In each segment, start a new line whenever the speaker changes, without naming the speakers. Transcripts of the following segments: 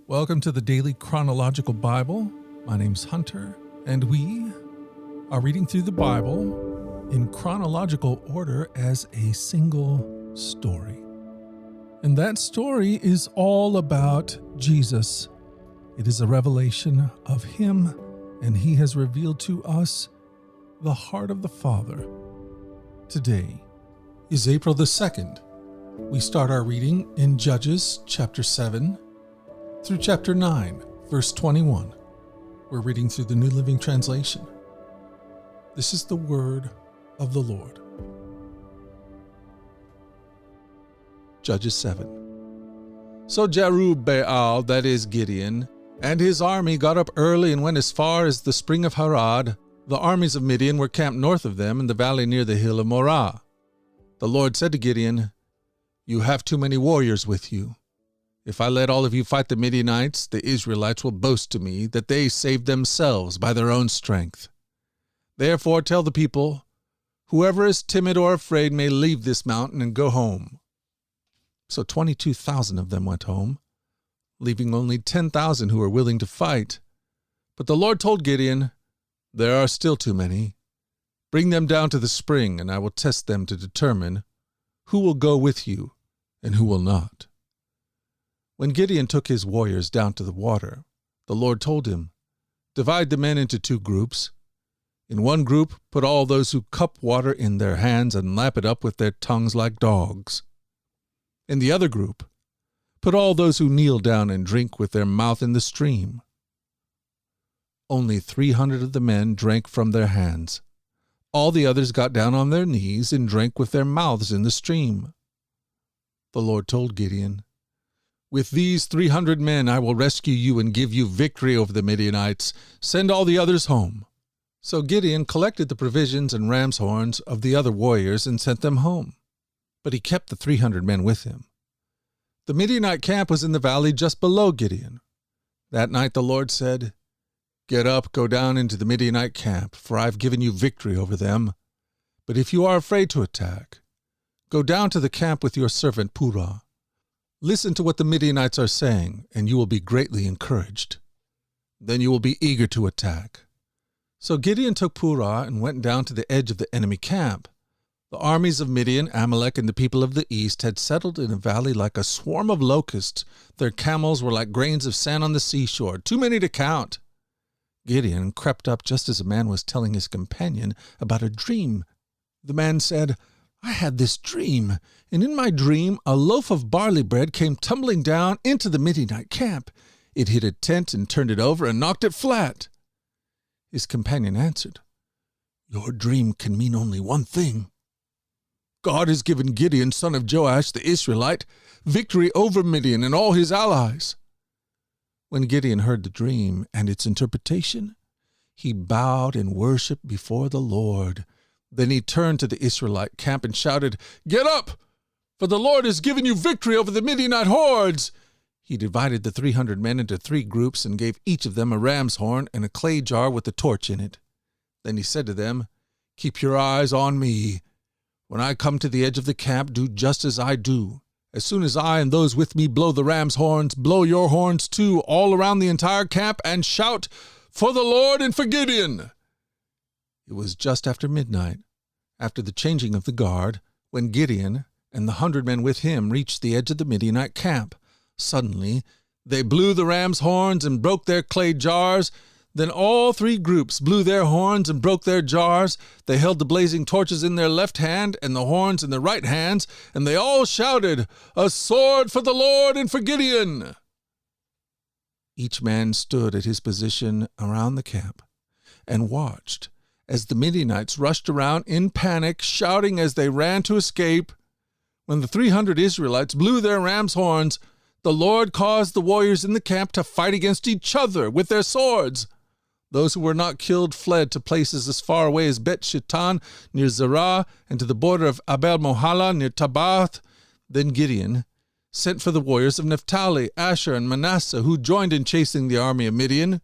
Welcome to the Daily Chronological Bible. My name's Hunter, and we are reading through the Bible in chronological order as a single story. And that story is all about Jesus. It is a revelation of Him, and He has revealed to us the heart of the Father. Today is April the 2nd. We start our reading in Judges chapter 7 through chapter 9, verse 21. We're reading through the New Living Translation. This is the word of the Lord. Judges 7. So Jerubbaal, that is Gideon, and his army got up early and went as far as the spring of Harod. The armies of Midian were camped north of them in the valley near the hill of Morah. The Lord said to Gideon, "You have too many warriors with you. If I let all of you fight the Midianites, the Israelites will boast to me that they saved themselves by their own strength. Therefore tell the people, whoever is timid or afraid may leave this mountain and go home." So 22,000 of them went home, leaving only 10,000 who were willing to fight. But the Lord told Gideon, "There are still too many. Bring them down to the spring, and I will test them to determine who will go with you and who will not." When Gideon took his warriors down to the water, the Lord told him, "Divide the men into two groups. In one group, put all those who cup water in their hands and lap it up with their tongues like dogs. In the other group, put all those who kneel down and drink with their mouth in the stream." Only 300 of the men drank from their hands. All the others got down on their knees and drank with their mouths in the stream. The Lord told Gideon, "With these 300 men I will rescue you and give you victory over the Midianites. Send all the others home." So Gideon collected the provisions and ram's horns of the other warriors and sent them home. But he kept the 300 men with him. The Midianite camp was in the valley just below Gideon. That night the Lord said, "Get up, go down into the Midianite camp, for I have given you victory over them. But if you are afraid to attack, go down to the camp with your servant Purah. Listen to what the Midianites are saying, and you will be greatly encouraged. Then you will be eager to attack." So Gideon took Purah and went down to the edge of the enemy camp. The armies of Midian, Amalek, and the people of the east had settled in a valley like a swarm of locusts. Their camels were like grains of sand on the seashore, too many to count. Gideon crept up just as a man was telling his companion about a dream. The man said, "I had this dream, and in my dream a loaf of barley bread came tumbling down into the Midianite camp. It hit a tent and turned it over and knocked it flat." His companion answered, "Your dream can mean only one thing. God has given Gideon, son of Joash the Israelite, victory over Midian and all his allies." When Gideon heard the dream and its interpretation, he bowed and worshipped before the Lord. Then he turned to the Israelite camp and shouted, "Get up, for the Lord has given you victory over the Midianite hordes." He divided the 300 men into 3 groups and gave each of them a ram's horn and a clay jar with a torch in it. Then he said to them, "Keep your eyes on me. When I come to the edge of the camp, do just as I do. As soon as I and those with me blow the ram's horns, blow your horns too all around the entire camp and shout, 'For the Lord and for Gideon!'" It was just after midnight, after the changing of the guard, when Gideon and the 100 men with him reached the edge of the Midianite camp. Suddenly, they blew the ram's horns and broke their clay jars. Then all 3 groups blew their horns and broke their jars. They held the blazing torches in their left hand and the horns in their right hands, and they all shouted, "A sword for the Lord and for Gideon!" Each man stood at his position around the camp and watched as the Midianites rushed around in panic, shouting as they ran to escape. When the 300 Israelites blew their ram's horns, the Lord caused the warriors in the camp to fight against each other with their swords. Those who were not killed fled to places as far away as Bet Shetan near Zerah and to the border of Abel Mohala near Tabath. Then Gideon sent for the warriors of Naphtali, Asher, and Manasseh, who joined in chasing the army of Midian.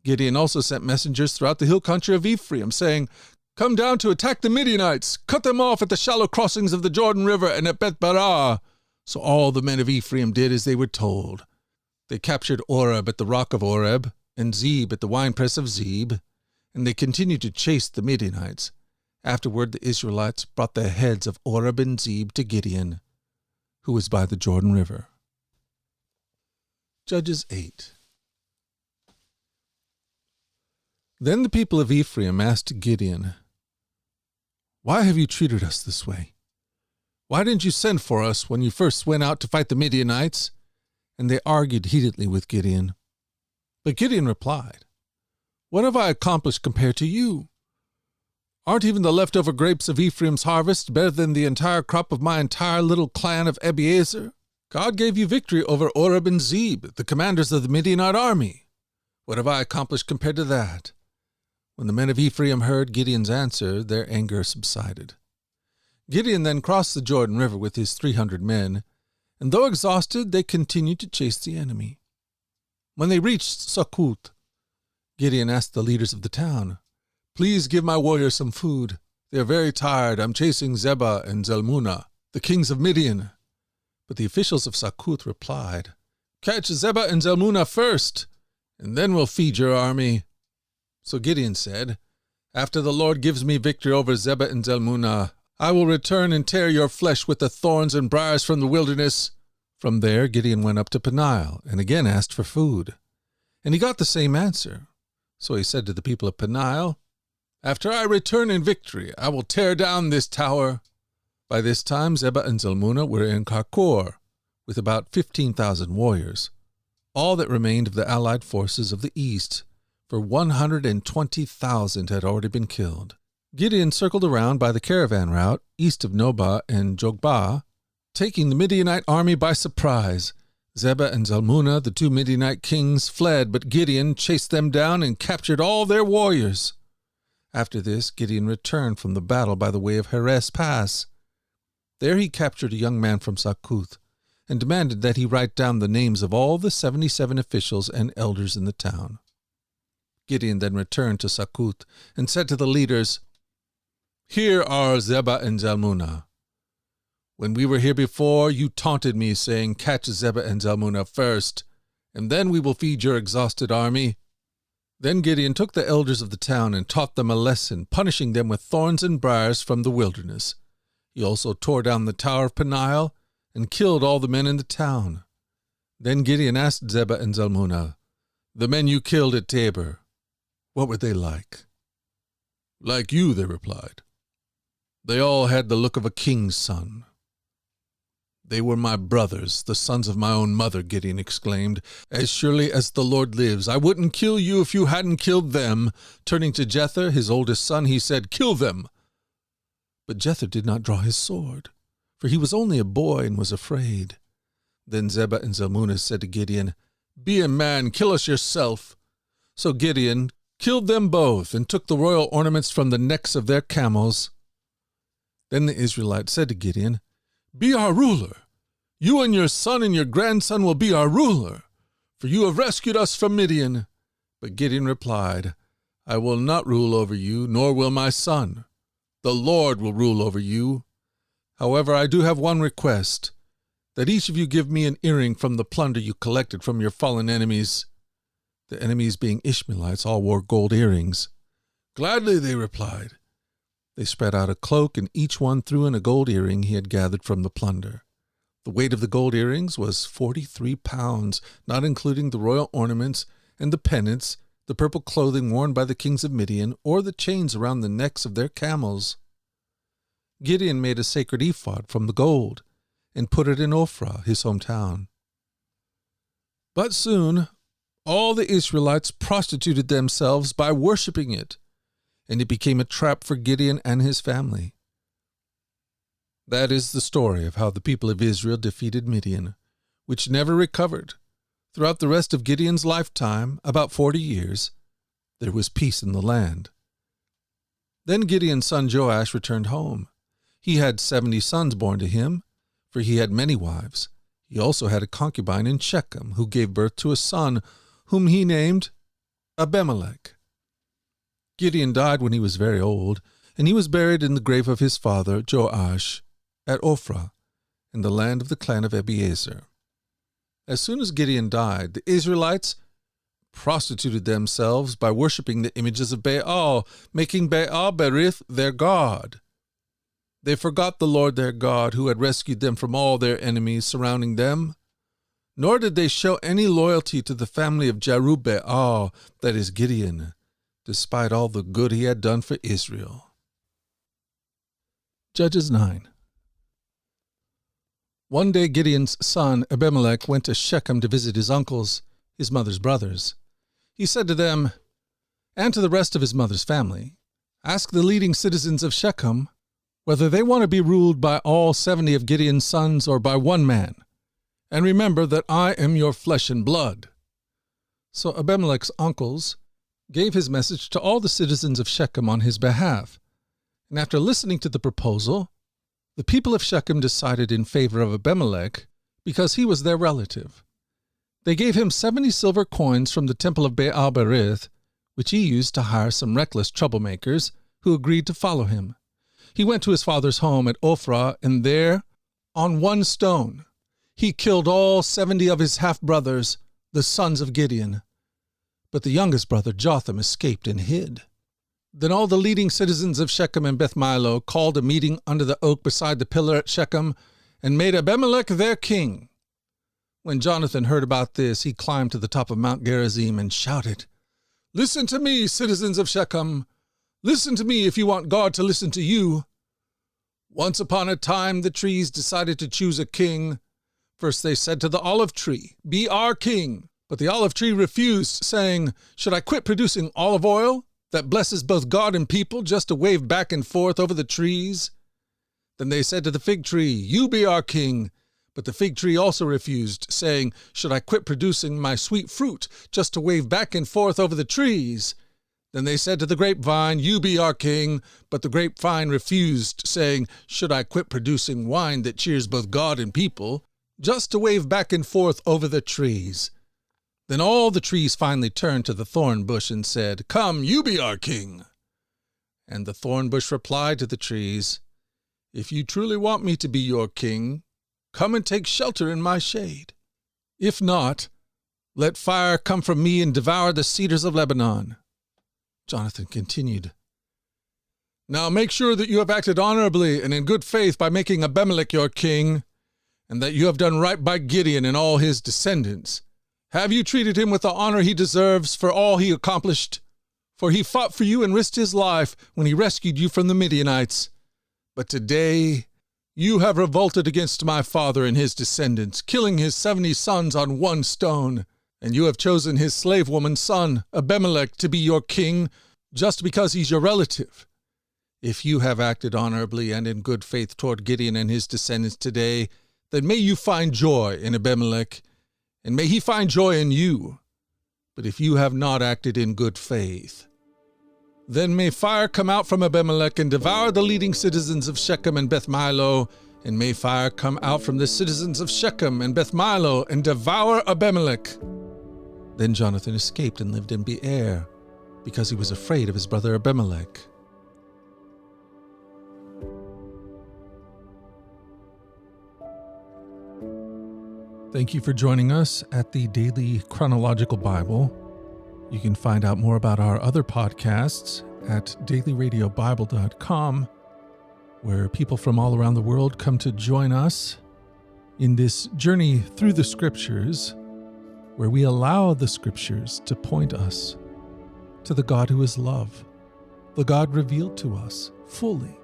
Gideon also sent messengers throughout the hill country of Ephraim, saying, "Come down to attack the Midianites. Cut them off at the shallow crossings of the Jordan River and at Beth-barah." So all the men of Ephraim did as they were told. They captured Oreb at the rock of Oreb, and Zeb at the winepress of Zeb, and they continued to chase the Midianites. Afterward, the Israelites brought the heads of Oreb and Zeb to Gideon, who was by the Jordan River. Judges 8. Then the people of Ephraim asked Gideon, "Why have you treated us this way? Why didn't you send for us when you first went out to fight the Midianites?" And they argued heatedly with Gideon. But Gideon replied, "What have I accomplished compared to you? Aren't even the leftover grapes of Ephraim's harvest better than the entire crop of my entire little clan of Abiezer? God gave you victory over Oreb and Zeb, the commanders of the Midianite army. What have I accomplished compared to that?" When the men of Ephraim heard Gideon's answer, their anger subsided. Gideon then crossed the Jordan River with his 300 men, and though exhausted, they continued to chase the enemy. When they reached Succoth, Gideon asked the leaders of the town, "Please give my warriors some food. They are very tired. I'm chasing Zebah and Zalmunna, the kings of Midian." But the officials of Succoth replied, "Catch Zebah and Zalmunna first, and then we'll feed your army." So Gideon said, "After the Lord gives me victory over Zebah and Zalmunna, I will return and tear your flesh with the thorns and briars from the wilderness." From there Gideon went up to Peniel and again asked for food. And he got the same answer. So he said to the people of Peniel, "After I return in victory, I will tear down this tower." By this time Zebah and Zalmunna were in Karkor, with about 15,000 warriors, all that remained of the allied forces of the east, for 120,000 had already been killed. Gideon circled around by the caravan route east of Nobah and Jogbah, taking the Midianite army by surprise. Zebah and Zalmunna, the two Midianite kings, fled, but Gideon chased them down and captured all their warriors. After this, Gideon returned from the battle by the way of Heres Pass. There he captured a young man from Succoth and demanded that he write down the names of all the 77 officials and elders in the town. Gideon then returned to Succoth and said to the leaders, "Here are Zebah and Zalmunna. When we were here before, you taunted me, saying, 'Catch Zebah and Zalmunna first, and then we will feed your exhausted army.'" Then Gideon took the elders of the town and taught them a lesson, punishing them with thorns and briars from the wilderness. He also tore down the tower of Peniel and killed all the men in the town. Then Gideon asked Zebah and Zalmunna, "The men you killed at Tabor, what were they like?" "Like you," they replied. "They all had the look of a king's son." "They were my brothers, the sons of my own mother," Gideon exclaimed. "As surely as the Lord lives, I wouldn't kill you if you hadn't killed them." Turning to Jether, his oldest son, he said, "Kill them." But Jether did not draw his sword, for he was only a boy and was afraid. Then Zebah and Zalmunna said to Gideon, "Be a man, kill us yourself." So Gideon killed them both and took the royal ornaments from the necks of their camels. Then the Israelites said to Gideon, "Be our ruler. You and your son and your grandson will be our ruler, for you have rescued us from Midian." But Gideon replied, "I will not rule over you, nor will my son. The Lord will rule over you. However, I do have one request, that each of you give me an earring from the plunder you collected from your fallen enemies." The enemies, being Ishmaelites, all wore gold earrings. "Gladly," they replied. They spread out a cloak, and each one threw in a gold earring he had gathered from the plunder. The weight of the gold earrings was 43 pounds, not including the royal ornaments and the pennants, the purple clothing worn by the kings of Midian, or the chains around the necks of their camels. Gideon made a sacred ephod from the gold and put it in Ophrah, his hometown. But soon all the Israelites prostituted themselves by worshipping it, and it became a trap for Gideon and his family. That is the story of how the people of Israel defeated Midian, which never recovered. Throughout the rest of Gideon's lifetime, about 40 years, there was peace in the land. Then Gideon's son Joash returned home. He had 70 sons born to him, for he had many wives. He also had a concubine in Shechem, who gave birth to a son, whom he named Abimelech. Gideon died when he was very old, and he was buried in the grave of his father Joash at Ophrah, in the land of the clan of Abiezer. As soon as Gideon died, the Israelites prostituted themselves by worshiping the images of Baal, making Baal Berith their god. They forgot the Lord their God, who had rescued them from all their enemies surrounding them, nor did they show any loyalty to the family of Jerubbaal, that is Gideon, despite all the good he had done for Israel. Judges 9. One day Gideon's son Abimelech went to Shechem to visit his uncles, his mother's brothers. He said to them, and to the rest of his mother's family, "Ask the leading citizens of Shechem whether they want to be ruled by all 70 of Gideon's sons or by one man. And remember that I am your flesh and blood." So Abimelech's uncles gave his message to all the citizens of Shechem on his behalf. And after listening to the proposal, the people of Shechem decided in favor of Abimelech because he was their relative. They gave him 70 silver coins from the temple of Baal Berith, which he used to hire some reckless troublemakers who agreed to follow him. He went to his father's home at Ophrah, and there, on one stone, he killed all 70 of his half-brothers, the sons of Gideon. But the youngest brother, Jotham, escaped and hid. Then all the leading citizens of Shechem and Beth Milo called a meeting under the oak beside the pillar at Shechem and made Abimelech their king. When Jonathan heard about this, he climbed to the top of Mount Gerizim and shouted, "Listen to me, citizens of Shechem! Listen to me if you want God to listen to you. Once upon a time the trees decided to choose a king. First they said to the olive tree, 'Be our king.' But the olive tree refused, saying, 'Should I quit producing olive oil that blesses both God and people just to wave back and forth over the trees?' Then they said to the fig tree, 'You be our king.' But the fig tree also refused, saying, 'Should I quit producing my sweet fruit just to wave back and forth over the trees?' Then they said to the grapevine, 'You be our king.' But the grapevine refused, saying, 'Should I quit producing wine that cheers both God and people, just to wave back and forth over the trees?' Then all the trees finally turned to the thorn bush and said, 'Come, you be our king.' And the thorn bush replied to the trees, 'If you truly want me to be your king, come and take shelter in my shade. If not, let fire come from me and devour the cedars of Lebanon.'" Jonathan continued, "Now make sure that you have acted honorably and in good faith by making Abimelech your king, and that you have done right by Gideon and all his descendants. Have you treated him with the honor he deserves for all he accomplished? For he fought for you and risked his life when he rescued you from the Midianites. But today you have revolted against my father and his descendants, killing his 70 sons on one stone. And you have chosen his slave woman's son, Abimelech, to be your king, just because he's your relative. If you have acted honorably and in good faith toward Gideon and his descendants today, then may you find joy in Abimelech, and may he find joy in you. But if you have not acted in good faith, then may fire come out from Abimelech and devour the leading citizens of Shechem and Beth Milo, and may fire come out from the citizens of Shechem and Beth Milo and devour Abimelech." Then Jonathan escaped and lived in Beer, because he was afraid of his brother Abimelech. Thank you for joining us at the Daily Chronological Bible. You can find out more about our other podcasts at dailyradiobible.com, where people from all around the world come to join us in this journey through the Scriptures, where we allow the Scriptures to point us to the God who is love, the God revealed to us fully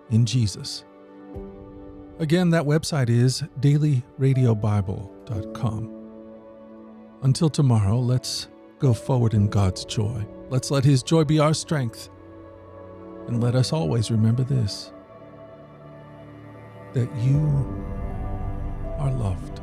in Jesus. Again, that website is dailyradiobible.com. Until tomorrow, let's go forward in God's joy. Let's let His joy be our strength. And let us always remember this, that you are loved.